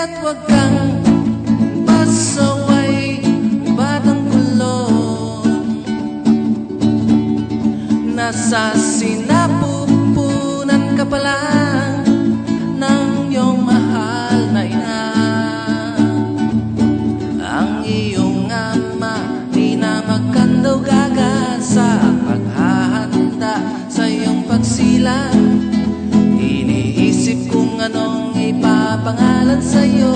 Kaya't wag kang pasaway, batang kulong. Nasa sinapupunan ka pa lang ng iyong mahal na ina. Ang iyong ama di na magkandaw-gaga sa paghahanda sa iyong pagsilang. Iniisip kung anong ipapangalan sa'yo,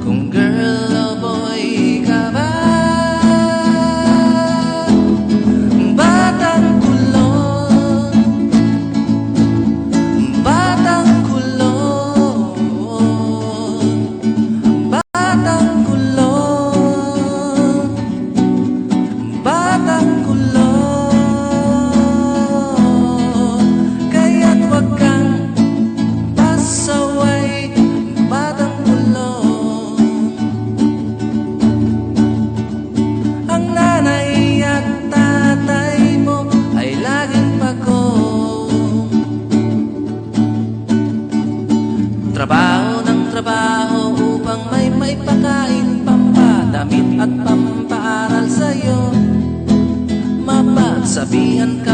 kung girl o boy ka ba. Batang kulong, batang kulong, batang kulong, batang kulong. Kaya't wag kang pasaway, batang kulong. Ang nanay at tatay mo ay laging pagod. Trabaho ng trabaho upang may maipakain, pampadamit at pampaaral sa'yo. Mapagsabihan ka